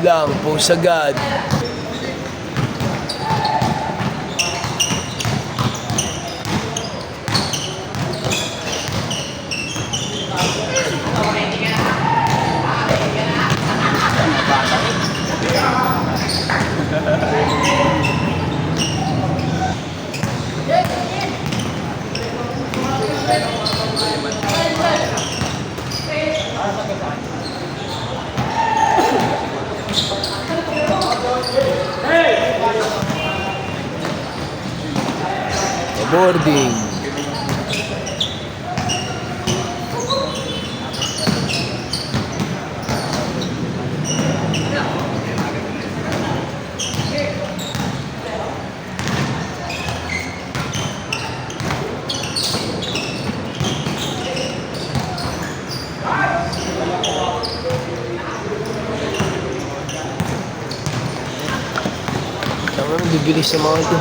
Lang, post agad. Boarding. Tama na, bibilis sa mga ito.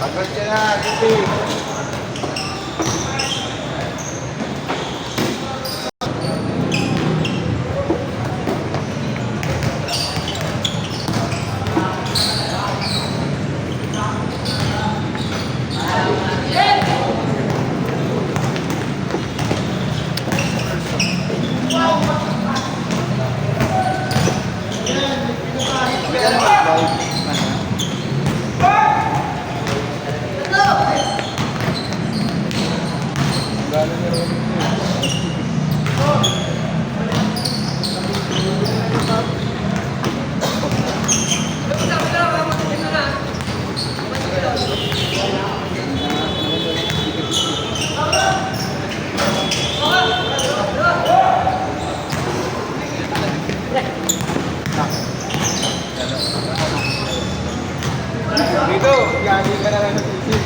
Agad ka na, Gipi. Dito, yagi ka na lang ng isip.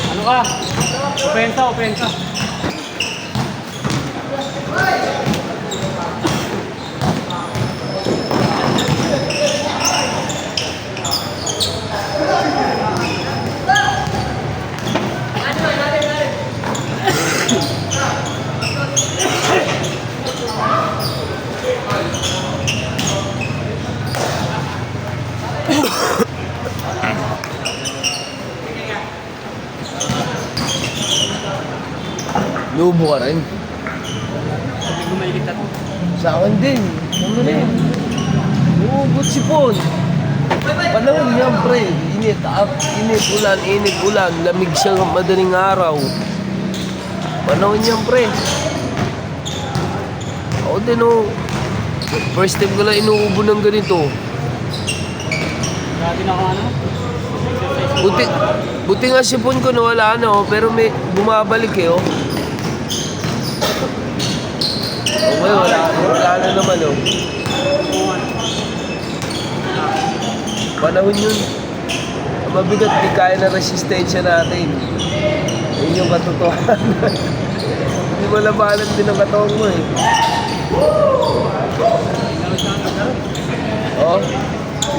Ano ka? Opensa, opensa. Lubo ka rin. Sabi ko mailit at Sa akin din. Ano rin? Umubot sipon. Panahon yan, pre. Init, init, ulan. Lamig siya madaling araw. Panahon yan, pre. Ako din, oh. First time ko lang inuubo ng ganito. Grabe na ako ano. Buti nga sipon ko nawala na, oh. Pero may bumabalik eh, oh. Okay, wala na naman, oh. Panahon yun. Mabigat, di kaya na resistensya natin. Yun yung katotohanan. Hindi mo labanan din ang katawan mo eh. Oh,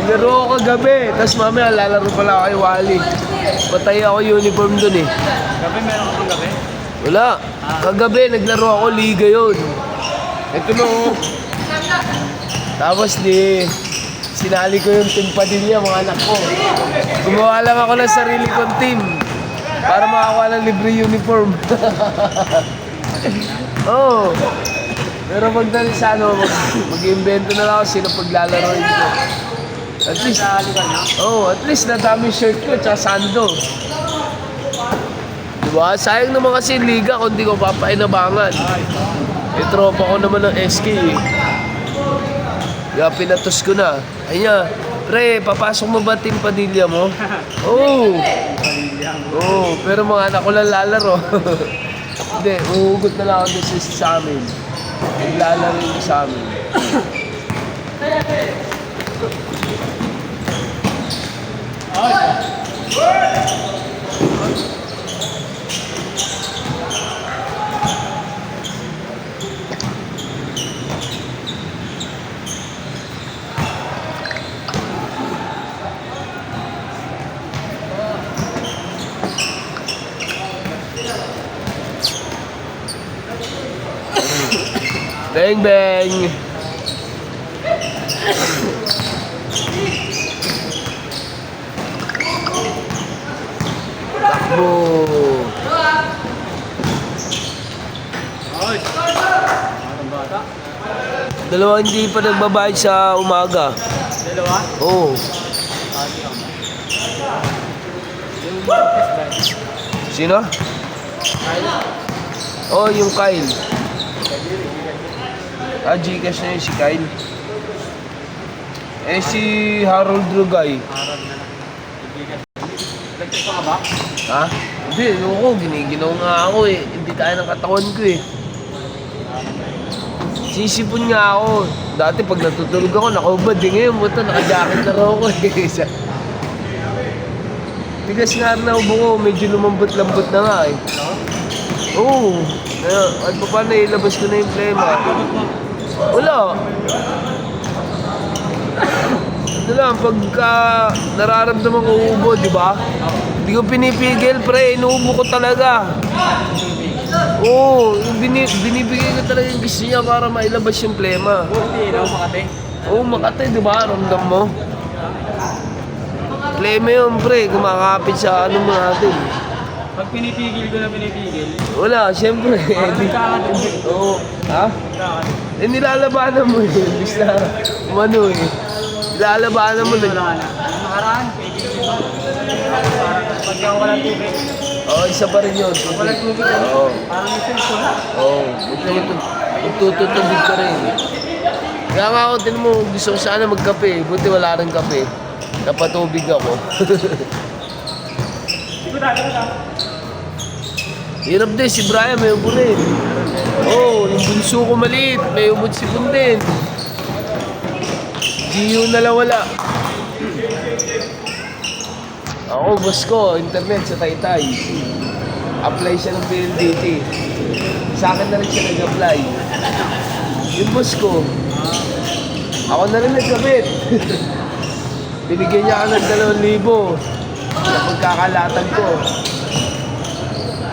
nilaro ako kagabi. Tapos mamaya lalaro pala ako kay Wally. Patay ako uniform dun eh. Gabi meron ka pang gabi? Wala. Kagabi naglaro ako, liga yun. Ito no. Tapos sinali ko yung team Padilla, mga anak ko. Gumawa lang ako ng sarili kong team para makakuha ng libre uniform. Oo. Pero pagdali sa mag-invento na lang ako sino paglalaroin ko. At least, at least nadami shirt ko tsaka sando. Diba? Sayang naman kasi liga kung di ko papainabangan. Eh, tropa ko naman ng SK eh. Kaya pinatos ko na. Ayun, pre, papasok mo ba team Padilla mo? Oo. Oo, pero mga anak ko lang lalaro. Hindi, uhugot na lang ako dito sa amin. Naglalaro yung sa amin. Bang bang! Takbo! Ay! Parang bata. Dalawa hindi pa nagbabayad sa umaga. Dalawa? Oo. Yung Marquez ba? Sino? Oh, yung Kyle. Gcash na yun si Kyle. Eh si Harold Rugay. Harap na lang. Nag-check ka ba? Ha? Hindi, ayoko. Giniginaw nga ako eh. Hindi kaya ng katawan ko eh. Sisipon nga ako. Dati pag natutulog ako, nakahubad. Di ngayon mo ito, naka-jacket na raw ako eh. Tigas nga na ubo ko. Medyo lumambot-lambot na nga eh. Oo. At pa paano ilabas ko na yung plema. Wala. Ano lang, pagka nararamdaman ko ubo, di ba? Hindi ko pinipigil, pre. Inuubo ko talaga. Oo, binibigay ko talaga yung gusto niya para mailabas yung plema. Hindi, ilaw Makati. Oo, Makati, di ba? Ramdam mo. Plema yun, pre. Kumakapit sa ano mo natin. Pag pinipigil ko na pinipigil, Wala, siyempre. parang nagkakatid. Oo. Ha? Nagkakatid. Eh, nilalabanan mo eh. Bis na, umano eh. Nilalabanan mo Wala na. na. Ang nakaraan, pinipigil ko. Parang pag ako walang tubig. Oo, isa pa rin yun. Walang tubig. Oo. Parang isip ko na. Oo. Magtututubig ka rin. Kaya nga ako, tinan mo, gusto ko sana magkape. Buti wala rin kape. Napatubig ako. Hirap din, si Brian may ubo rin. Oo, yung bunso ko maliit, may ubod si din. Gio na lang wala. Ako, boss ko, internet sa Taytay. Apply siya ng PLDT. Sa akin na rin siya nag-apply. Yung boss ko, ako na rin nagkabit. Binigyan niya ako ng 2,000 na pagkakalatan ko.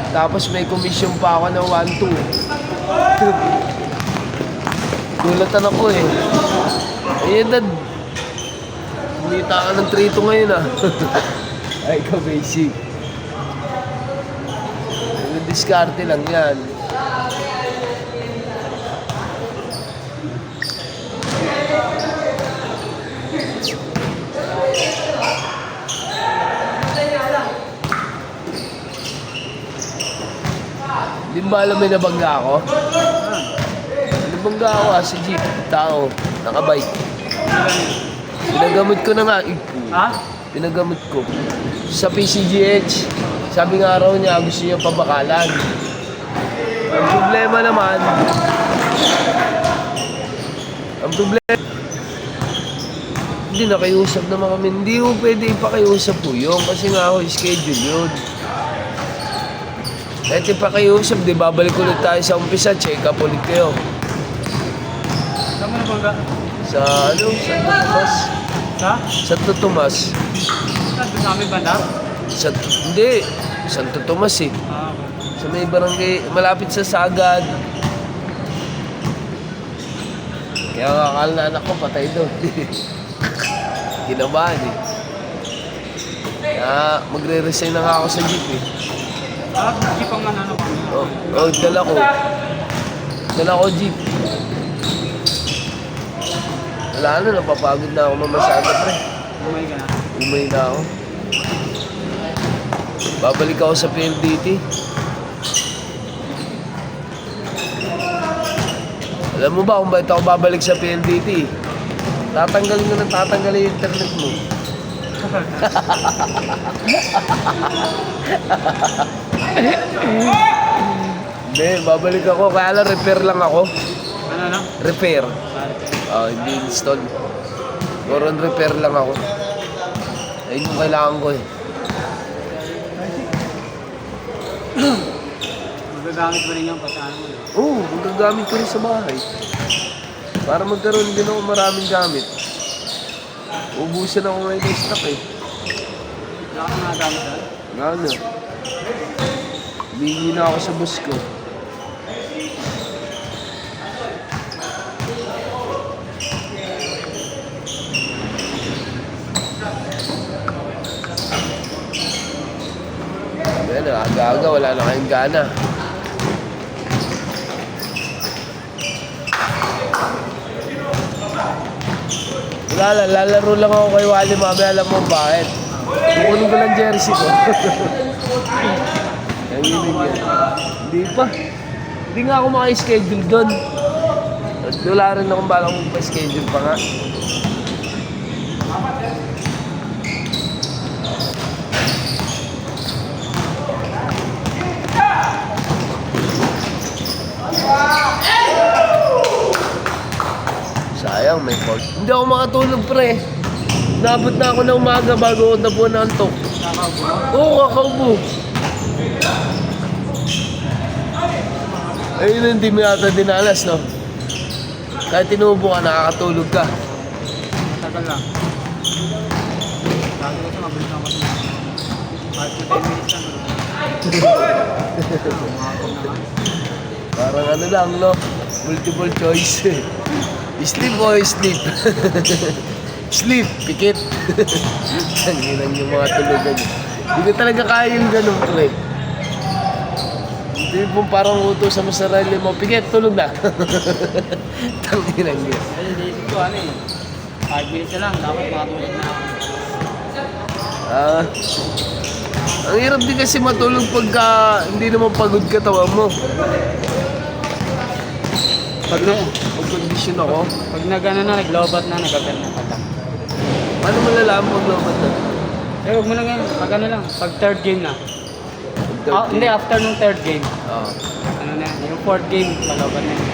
Tapos may komisyon pa ako ng 1,200. Gulatan ako eh. Eh, dad. Kumita ka ng 3-2 ngayon ah. Ay, ka basic. Diskarte lang yan. mo ba alam may nabangga ako? Nabangga ako sa jeep. Tao. Nakabike. Pinagamot ko na nga. Ha? Pinagamot ko. Sa PCGH. Sabi nga raw niya, gusto niya pabakalan. Ang problema naman, hindi nakiusap naman kami. Hindi ko pwede ipakiusap po yun kasi nga ako schedule yun. Kahit ipakiusap, di babalik ulit tayo sa umpisa, check up ulit kayo. Saan mo nabangga? Sa Santo Tomas. Sa? Santo Tomas. Saan? Doon sa aming banda? Hindi, Santo Tomas eh. Ah, Sa may barangay, malapit sa Sagad. Kaya nga akala na anak ko, patay doon. Kinabahan eh. Kaya magre-resign na nga ako sa jeep eh. jeep ang ano ko. Dala ko. Dala ko jeep. Wala na, napapagod na ako mamasada pre. Umay ka na. Umay na ako. Babalik ako sa PLDT. Alam mo ba kung bakit ako babalik sa PLDT? Tatanggalin ko ng tatanggalin yung internet mo. Hindi, babalik ako. Kaya lang, repair lang ako. Ano? Repair. Hindi install. Moron repair lang ako. Ayun yung kailangan ko eh. Magagamit mo rin yung pasahan mo. Oo, magagamit ko rin sa bahay. Para magkaroon din ako maraming gamit. Ubusin ako ngayon ng stock eh. Wala ka nagagamit doon? Nga na. Humingi na ako sa boss ko. Yan, aga-aga, wala na kayong gana. Wala lang, lalaro lang ako kay Wally, mami, alam mo bakit? Kukunin ko lang jersey ko. Ang hiling yan. Hindi pa. Hindi nga ako maka-schedule doon. At wala rin akong balang pa-schedule pa nga. Sayang, may fault. Hindi ako makatulog, pre. Nabot na ako ng umaga bago ako nabuo na antok. Oo, kakaubo. Ayun, hindi mo yata dinalas, no? Kahit tinubo ka, nakakatulog ka. Tagal lang. Bago ko siya, mabilis lang ako sa kahit na 10 minutes lang. Parang ano lang, no? Multiple choice. Sleep o sleep? Sleep, pikit. Tanginan yung mga tulugan niya. Hindi ko talaga kaya yung ganun, pre. Hindi po parang utos sa sarili mo, pikit, tulog na. Tanginan niya. Ay, naisip ko ano eh. 5 minutes na lang, dapat makatulog na ako. Ang hirap din kasi matulog pagka hindi naman pagod katawan mo. Pag kondisyon ako, Pag nag-ano na, nag-lobat na, nag-agal na pata. paano malalaman pag lobat na? Eh, huwag mo na ngayon, pag ano lang, pag third game na. Hindi, after nung third game. Oo. Ano na, yung fourth game, lalobat na yun.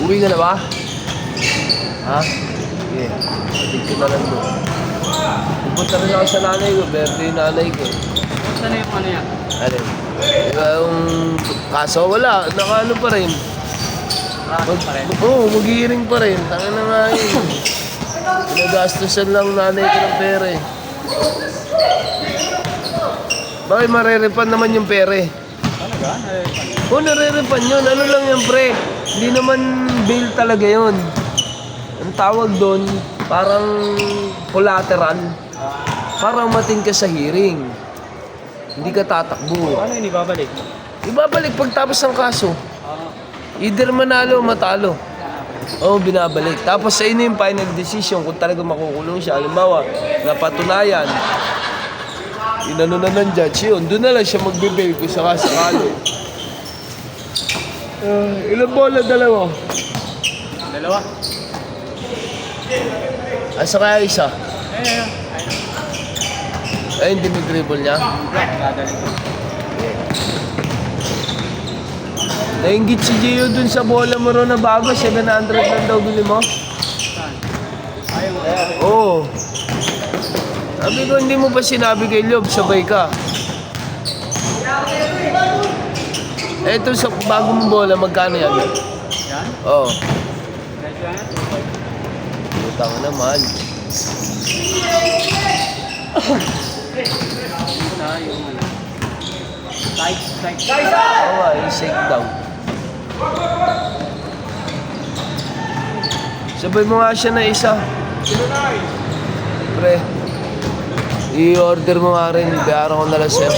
Uwi ka na ba? Ha? Sige. Atig ko na lang doon. Pupunta rin ako sa nanay ko. Birthday yung nanay ko. Saan na yung ano yan? Ano? Yung kaso wala. Nakaano pa rin. Rakot pa rin. Oo, mag-hearing pa rin. Tanga na nga yun. Pinagastusan lang nanay ko ng pera eh. Bakit marerepan naman yung pera eh? Talaga? Oo, nare-repan yun. Ano lang yan, pre? Hindi naman bail talaga yun. Ang tawag doon, parang collateral. Parang matin ka sa hearing. Hindi ka tatakbo. Paano yun ibabalik? Ibabalik pagtapos ng kaso. Ah, Either manalo o matalo. Oo, binabalik. Tapos sa inyo yung final decision kung talaga makukulong siya. Halimbawa, napatunayan, inano na ng judge yun, doon na lang siya magbe-bail kung sakasakali. Ilang bola dala mo? Dalawa. Asa kaya isa? Ay, hindi may dribble niya. Dadalhin ko. Nainggit si Gio dun sa bola mo ron na bago, 700 lang daw bili mo. Ayaw. Oo. Sabi ko, hindi mo pa sinabi kay Liob, sabay ka. Eto sa bagong bola, magkano yan? Yan. Oo. Medyo yan. Utang na, mahal. Sa yung ano. Tight. Oo nga, i-shake down. Sabay mo nga siya na isa. Pre, i-order mo nga rin, bayaran ko na lang sir.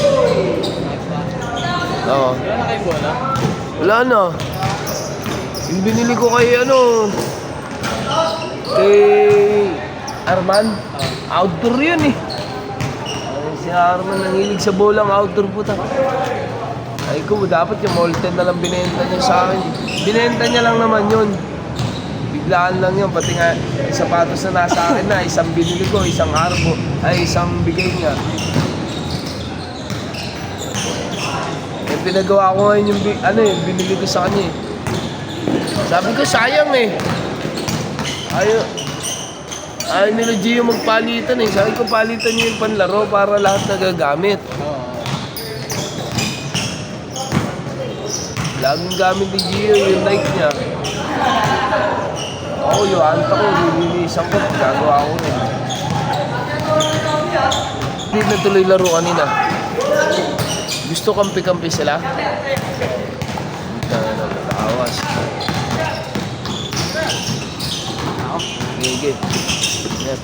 Oo. Wala na kayong bola? Wala na. Yung binili ko kay kay Arman. Outdoor yun eh. Ay, si Arman nangilig sa bolang outdoor puta. Ay ko, dapat yung molten na lang binenta niya sa akin. Binenta niya lang naman yun. Biglaan lang yun, pati nga sapatos na nasa akin na, isang binili ko, isang arbo, ay isang bigay niya. Eh, pinagawa ko ngayon yung, yung binili ko sa kanya eh. Sabi ko, sayang eh. Ayaw nila Gio magpalitan eh. Sabi ko, palitan niyo yung panlaro para lahat nagagamit. Oo. Laging gamit ni Gio yung Nike niya. Ako, yung anta ko, lilinisan ko, gagawa ko rin. Hindi na tuloy laro kanina. Gusto kampi-kampi sila? Hindi na nakakawas. Gigit. Yan.